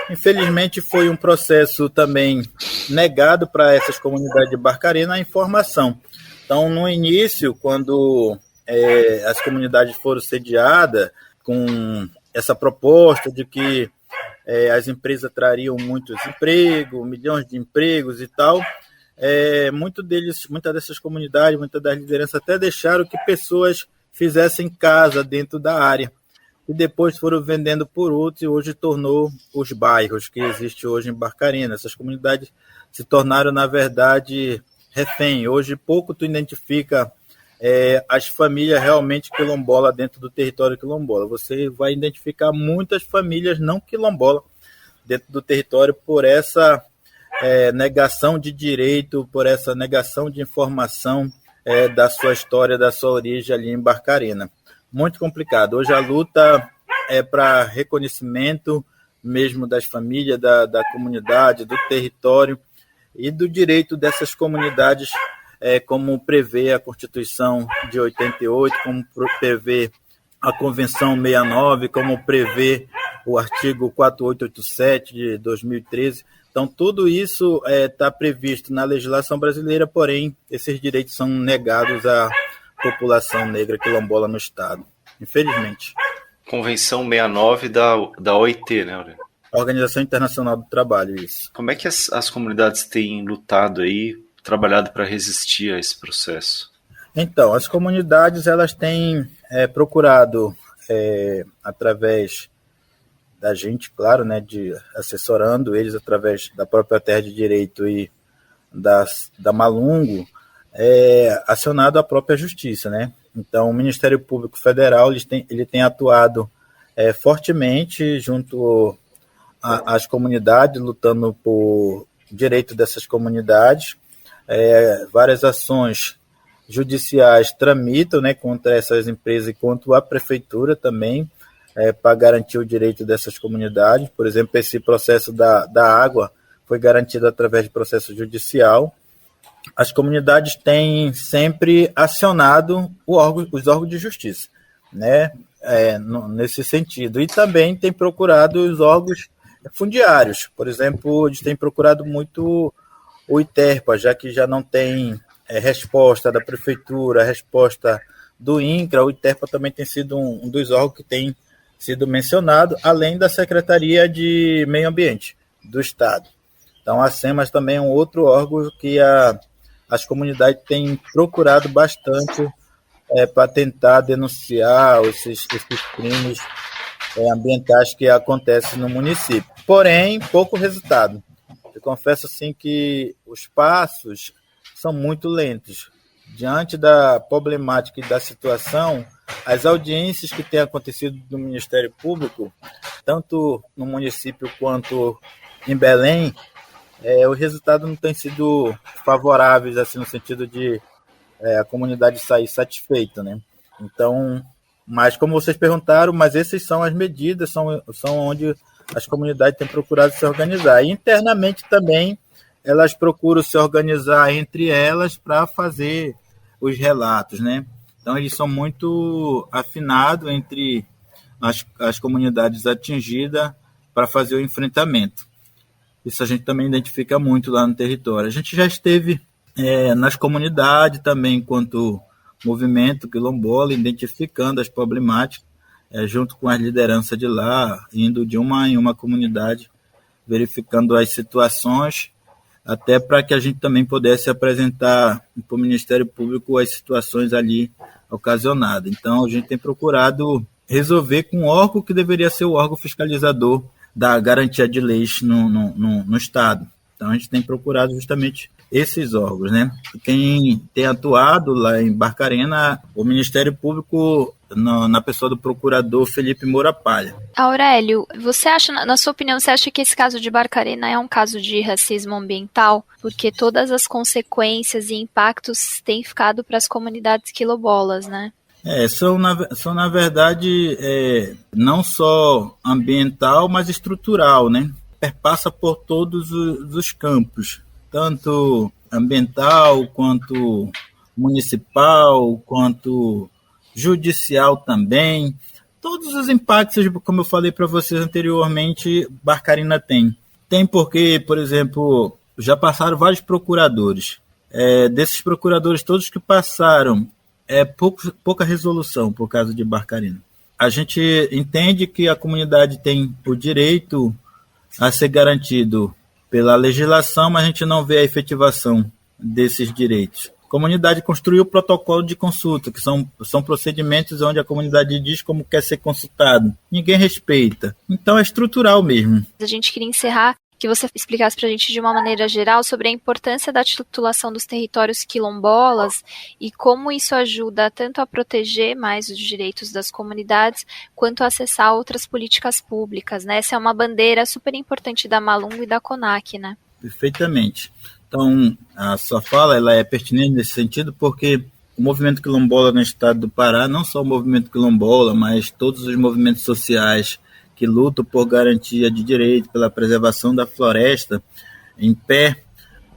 J: Infelizmente, foi um processo também negado para essas comunidades de Barcarena a informação. Então, no início, quando as comunidades foram sediadas com essa proposta de que as empresas trariam muitos empregos, milhões de empregos e tal, muitas dessas comunidades, muitas das lideranças até deixaram que pessoas fizessem casa dentro da área. E depois foram vendendo por outros e hoje tornou os bairros que existem hoje em Barcarena. Essas comunidades se tornaram, na verdade, refém. Hoje pouco tu identifica as famílias realmente quilombola dentro do território quilombola. Você vai identificar muitas famílias não quilombola dentro do território por essa negação de direito, por essa negação de informação da sua história, da sua origem ali em Barcarena. Muito complicado. Hoje a luta é para reconhecimento mesmo das famílias, da comunidade, do território e do direito dessas comunidades, como prevê a Constituição de 88, como prevê a Convenção 69, como prevê o artigo 4887 de 2013. Então, tudo isso está previsto na legislação brasileira, porém, esses direitos são negados à população negra quilombola no Estado, infelizmente.
D: Convenção 69 da OIT, né, Aurélio?
J: Organização Internacional do Trabalho, isso.
D: Como é que as comunidades têm lutado aí, trabalhado para resistir a esse processo?
J: Então, as comunidades elas têm procurado, através da gente, claro, né, assessorando eles através da própria Terra de Direito e da Malungo, acionado a própria Justiça, né? Então, o Ministério Público Federal ele tem atuado fortemente junto às comunidades, lutando por direito dessas comunidades. Várias ações judiciais tramitam, né, contra essas empresas e contra a prefeitura também, para garantir o direito dessas comunidades. Por exemplo, esse processo da água foi garantido através de processo judicial. As comunidades têm sempre acionado os órgãos de justiça, né, nesse sentido. E também tem procurado os órgãos fundiários. Por exemplo, eles têm procurado muito o ITERPA, já que já não tem resposta da prefeitura, resposta do INCRA. O ITERPA também tem sido um dos órgãos que tem sido mencionado, além da Secretaria de Meio Ambiente do Estado. Então, a SEMAS também é um outro órgão que as comunidades têm procurado bastante para tentar denunciar esses crimes ambientais que acontecem no município. Porém, pouco resultado. Eu confesso assim que os passos são muito lentos. Diante da problemática e da situação, as audiências que têm acontecido no Ministério Público, tanto no município quanto em Belém, o resultado não tem sido favorável, assim, no sentido de a comunidade sair satisfeita, né? Então, mas como vocês perguntaram, mas essas são as medidas, são onde as comunidades têm procurado se organizar. E internamente também elas procuram se organizar entre elas para fazer os relatos, né? Então, eles são muito afinados entre as comunidades atingidas para fazer o enfrentamento. Isso a gente também identifica muito lá no território. A gente já esteve nas comunidades também, enquanto movimento quilombola, identificando as problemáticas, junto com as lideranças de lá, indo de uma em uma comunidade, verificando as situações, até para que a gente também pudesse apresentar para o Ministério Público as situações ali ocasionadas. Então, a gente tem procurado resolver com o órgão que deveria ser o órgão fiscalizador da garantia de leis no Estado. Então, a gente tem procurado justamente esses órgãos, né? Quem tem atuado lá em Barcarena, o Ministério Público, na pessoa do procurador Felipe Moura Palha.
C: Aurélio, você acha, na sua opinião, você acha que esse caso de Barcarena é um caso de racismo ambiental? Porque todas as consequências e impactos têm ficado para as comunidades quilombolas, né?
J: São na verdade, não só ambiental, mas estrutural, né? Perpassa por todos os campos, tanto ambiental, quanto municipal, quanto judicial também. Todos os impactos, como eu falei para vocês anteriormente, Barcarena tem. Tem porque, por exemplo, já passaram vários procuradores. Desses procuradores todos que passaram, pouca resolução por causa de Barcarena. A gente entende que a comunidade tem o direito a ser garantido pela legislação, mas a gente não vê a efetivação desses direitos. A comunidade construiu o protocolo de consulta, que são procedimentos onde a comunidade diz como quer ser consultado. Ninguém respeita. Então é estrutural mesmo.
C: A gente queria encerrar que você explicasse para a gente de uma maneira geral sobre a importância da titulação dos territórios quilombolas e como isso ajuda tanto a proteger mais os direitos das comunidades quanto a acessar outras políticas públicas, né? Essa é uma bandeira super importante da Malungo e da CONAC, né?
J: Perfeitamente. Então, a sua fala ela é pertinente nesse sentido porque o movimento quilombola no estado do Pará, não só o movimento quilombola, mas todos os movimentos sociais que lutam por garantia de direito, pela preservação da floresta em pé,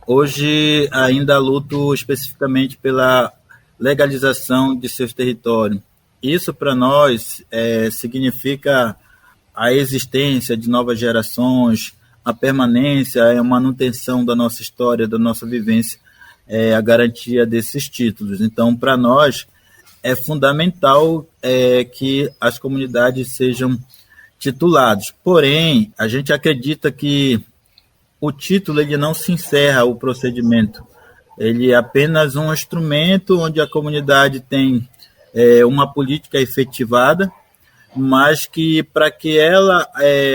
J: hoje ainda lutam especificamente pela legalização de seus territórios. Isso, para nós, significa a existência de novas gerações, a permanência, a manutenção da nossa história, da nossa vivência, a garantia desses títulos. Então, para nós, é fundamental que as comunidades sejam tituladas. Porém, a gente acredita que o título ele não se encerra o procedimento. Ele é apenas um instrumento onde a comunidade tem uma política efetivada, mas que para que ela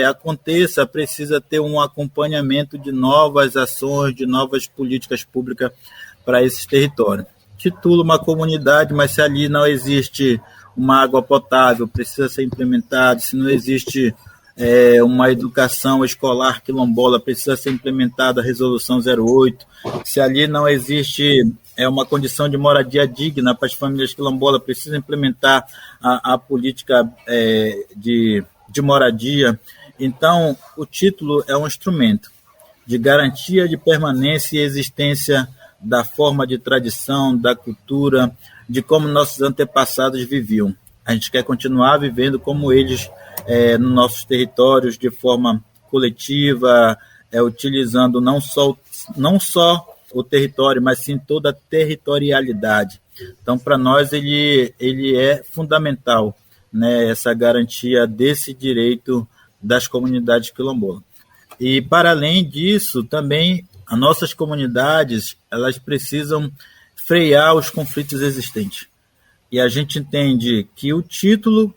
J: aconteça precisa ter um acompanhamento de novas ações, de novas políticas públicas para esses territórios. Titula uma comunidade, mas se ali não existe uma água potável, precisa ser implementado. Se não existe uma educação escolar quilombola, precisa ser implementada a Resolução 08. Se ali não existe uma condição de moradia digna para as famílias quilombolas, precisa implementar a política de moradia. Então, o título é um instrumento de garantia de permanência e existência da forma de tradição, da cultura, de como nossos antepassados viviam. A gente quer continuar vivendo como eles nos nossos territórios, de forma coletiva, utilizando não só o território, mas sim toda a territorialidade. Então, para nós, ele é fundamental, né, essa garantia desse direito das comunidades quilombolas. E, para além disso, também as nossas comunidades elas precisam frear os conflitos existentes. E a gente entende que o título,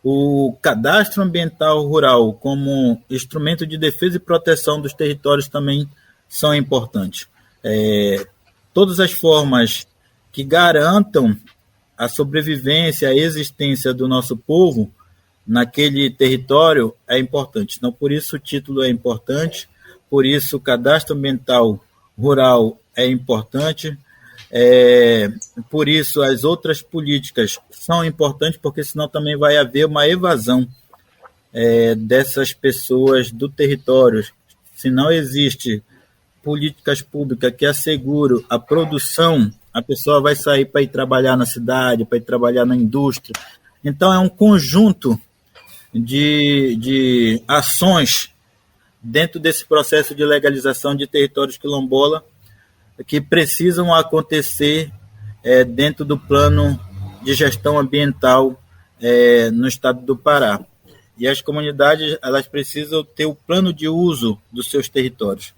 J: o cadastro ambiental rural como instrumento de defesa e proteção dos territórios também são importantes. Todas as formas que garantam a sobrevivência, a existência do nosso povo naquele território é importante. Então, por isso o título é importante, por isso o cadastro ambiental rural é importante, por isso as outras políticas são importantes, porque senão também vai haver uma evasão dessas pessoas do território. Se não existe políticas públicas que asseguram a produção, a pessoa vai sair para ir trabalhar na cidade, para ir trabalhar na indústria. Então, é um conjunto de ações dentro desse processo de legalização de territórios quilombola que precisam acontecer dentro do plano de gestão ambiental no estado do Pará. E as comunidades elas precisam ter o plano de uso dos seus territórios,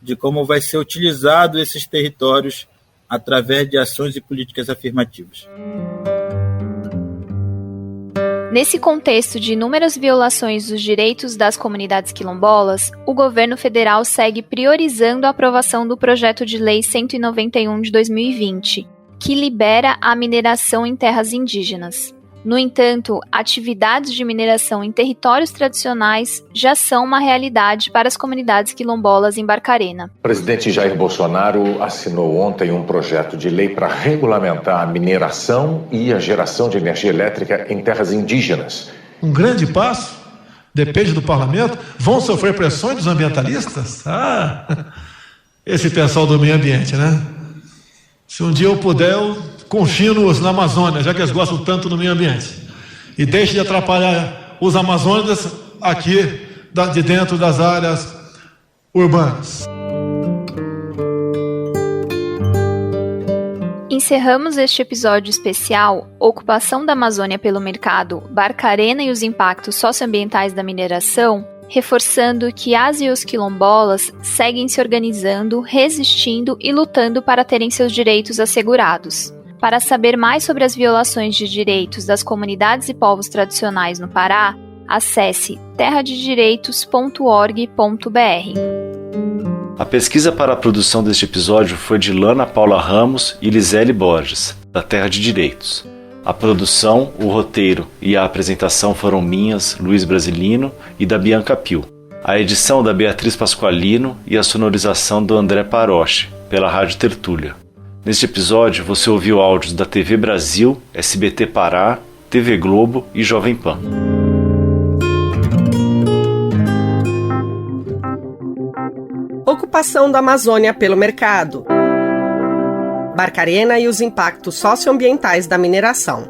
J: de como vai ser utilizado esses territórios através de ações e políticas afirmativas.
C: Nesse contexto de inúmeras violações dos direitos das comunidades quilombolas, o governo federal segue priorizando a aprovação do projeto de lei 191 de 2020, que libera a mineração em terras indígenas. No entanto, atividades de mineração em territórios tradicionais já são uma realidade para as comunidades quilombolas em Barcarena.
K: O presidente Jair Bolsonaro assinou ontem um projeto de lei para regulamentar a mineração e a geração de energia elétrica em terras indígenas.
L: Um grande passo, depende do parlamento. Vão sofrer pressões dos ambientalistas? Esse pessoal do meio ambiente, né? Se um dia eu puder, eu confino-os na Amazônia, já que eles gostam tanto do meio ambiente. E deixe de atrapalhar os amazônicos aqui, de dentro das áreas urbanas.
C: Encerramos este episódio especial, Ocupação da Amazônia pelo Mercado, Barcarena e os impactos socioambientais da mineração, reforçando que as e os quilombolas seguem se organizando, resistindo e lutando para terem seus direitos assegurados. Para saber mais sobre as violações de direitos das comunidades e povos tradicionais no Pará, acesse terradedireitos.org.br.
D: A pesquisa para a produção deste episódio foi de Lana Paula Ramos e Lisele Borges, da Terra de Direitos. A produção, o roteiro e a apresentação foram minhas, Luiz Brasilino, e da Bianca Pio. A edição da Beatriz Pasqualino e a sonorização do André Paroche, pela Rádio Tertúlia. Neste episódio, você ouviu áudios da TV Brasil, SBT Pará, TV Globo e Jovem Pan.
M: Ocupação da Amazônia pelo mercado. Barcarena e os impactos socioambientais da mineração.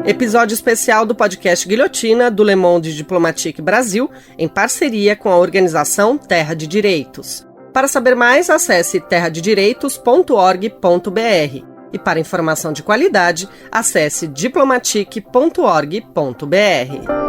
M: Episódio especial do podcast Guilhotina, do Le Monde Diplomatique Brasil, em parceria com a organização Terra de Direitos. Para saber mais, acesse terradedireitos.org.br. E para informação de qualidade, acesse diplomatique.org.br.